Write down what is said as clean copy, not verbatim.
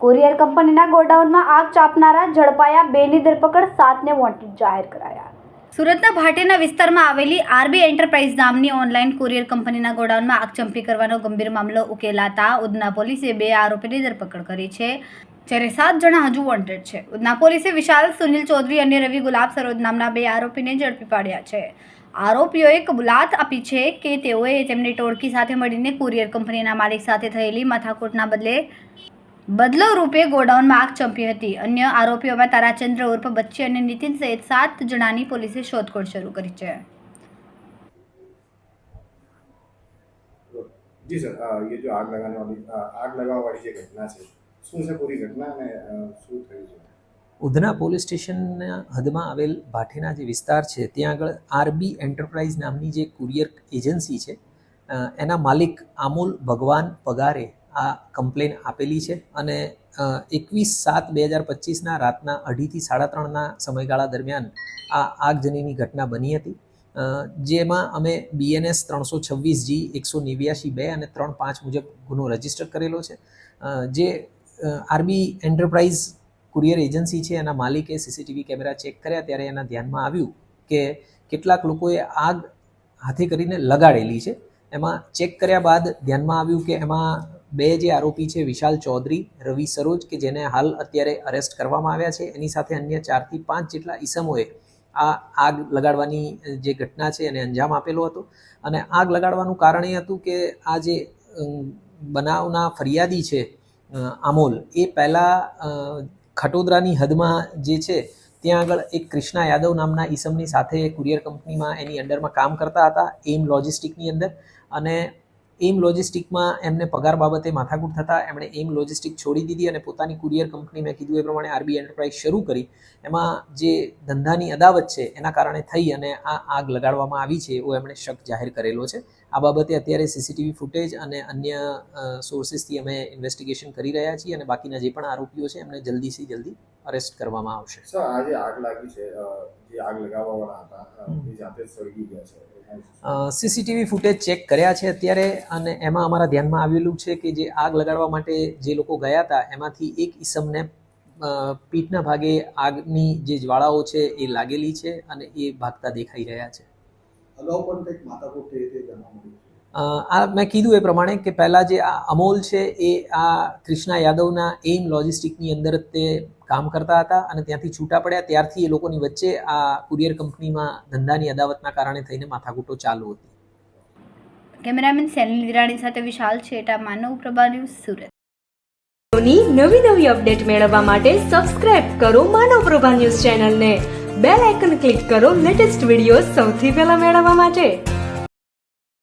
Courier કંપનીના ગોડાઉનમાં આગ ચાંપનારા ઝડપાયા, 2ની ધરપકડ, 7ને વોન્ટેડ જાહેર કરાયા. સુરતના ભાટેના વિસ્તારમાં આવેલી આરબી એન્ટરપ્રાઇઝ નામની ઓનલાઈન કુરિયર કંપનીના ગોડાઉનમાં આગચંપી કરવાનો ગંભીર મામલો ઉકેલાતા ઉધના પોલીસે 2 આરોપીની ધરપકડ કરી છે, જ્યારે 7 જણા હજુ વોન્ટેડ છે. ઉધના પોલીસે વિશાલ સુનિલ ચૌધરી અને રવિ ગુલાબ સરોજ નામના 2 આરોપીને ઝડપી પાડ્યા છે. આરોપીઓએ કબૂલાત આપી છે કે તેઓએ તેમની ટોળકી સાથે મળીને કુરિયર કંપનીના માલિક સાથે થયેલી માથાકૂટના બદલો રૂપે ગોડાઉનમાં આગ ચંપી હતી. અન્ય આરોપીઓમાં તારાચંદ્ર ઉર્ફ બચ્ચી અને નીતિન સહિત 7 જણાની પોલીસે શોધખોળ શરૂ કરી છે. जी सर, ये जो आग लगाने वाली जो घटना है, શું છે પૂરી ઘટના અને શું થયું છે? ઉધના પોલીસ સ્ટેશનના હદમાં આવેલ ભાઠેના જે વિસ્તાર છે ત્યાં આગળ આરબી એન્ટરપ્રાઇઝ નામની જે કુરિયર એજન્સી છે એના માલિક આમોલ ભગવાન પગારે આ કમ્પ્લેન આપેલી છે અને 21/7/2025 રાતના 2:30 થી 3:30 સમયગાળા દરમિયાન આ આગજનીની ઘટના બની હતી, જેમાં અમે BNS 326G 189(2) અને 3(5) મુજબ ગુનો રજીસ્ટર કરેલો છે. જે આરબી એન્ટરપ્રાઇઝ કુરિયર એજન્સી છે એના માલિકે સીસીટીવી કેમેરા ચેક કર્યા ત્યારે એના ધ્યાનમાં આવ્યું કે કેટલાક લોકોએ આગ હાથે કરીને લગાડેલી છે. એમાં ચેક કર્યા બાદ ધ્યાનમાં આવ્યું કે એમાં 2 જે આરોપી છે, વિશાલ ચૌધરી, રવિ સરોજ, કે જેને હાલ અત્યારે અરેસ્ટ કરવામાં આવ્યા છે, એની સાથે અન્ય 4 થી 5 જેટલા ઈસમોએ આ આગ લગાડવાની જે ઘટના છે એને અંજામ આપેલો હતો. અને આગ લગાડવાનું કારણ એ હતું કે આ જે બનાવના ફરિયાદી છે આમોલ, એ પહેલાં ખટોદરાની હદમાં જે છે ત્યાં આગળ એક કૃષ્ણા યાદવ નામના ઈસમની સાથે કુરિયર કંપનીમાં એની અંડરમાં કામ કરતા હતા, એમ લોજિસ્ટિકની અંદર. અને એમ લોજિસ્ટિકમાં એમને પગાર બાબતે માથાકૂટ થતાં એમણે એમ લોજિસ્ટિક છોડી દીધી અને પોતાની કુરિયર કંપની, મેં કીધું એ પ્રમાણે આરબી એન્ટરપ્રાઇઝ શરૂ કરી. એમાં જે ધંધાની અદાવત છે એના કારણે થઈ અને આ આગ લગાડવામાં આવી છે એવો એમણે શક જાહેર કરેલો છે. આ બાબતે અત્યારે સીસીટીવી ફૂટેજ અને અન્ય સોર્સિસથી અમે ઇન્વેસ્ટિગેશન કરી રહ્યા છીએ અને બાકીના જે પણ આરોપીઓ છે એમને જલ્દીથી જલ્દી અરેસ્ટ કરવામાં આવશે. સર, આ જે આગ લાગી છે, જે આગ લગાવવાવાળા હતા એ જાતે સળગી ગયા છે? સીસીટીવી ફૂટેજ ચેક કર્યા છે અત્યારે અને એમાં અમારા ધ્યાનમાં આવેલું છે કે જે આગ લગાડવા માટે જે લોકો ગયા હતા એમાંથી એક ઈસમને પીઠના ભાગે આગની જે જ્વાળાઓ છે એ લાગેલી છે અને એ ભાગતા દેખાઈ રહ્યા છે. અગાઉ પણ કંઈક માથાકૂટ થઈ હતી જાણવા મળ્યું? આ મેં કીધું એ પ્રમાણે કે પહેલાં જે આ અમોલ છે એ આ કૃષ્ણા યાદવના એમ લોજિસ્ટિકની અંદર તે કામ કરતા હતા અને ત્યાંથી છૂટા પડ્યા ત્યારથી એ લોકોની વચ્ચે આ કુરિયર કંપનીમાં ધંધાની અદાવતના કારણે થઈને માથાકૂટો ચાલુ હતી. કેમેરામેન સેનિલ વિરાણી સાથે વિશાલ છેટા, માનવ પ્રભા ન્યૂઝ, સુરત. નવી અપડેટ મેળવવા માટે સબસ્ક્રાઇબ કરો માનવ પ્રભા ન્યૂઝ ચેનલને. બેલ આઇકન ક્લિક કરો લેટેસ્ટ વિડીયો સૌથી પહેલા મેળવવા માટે.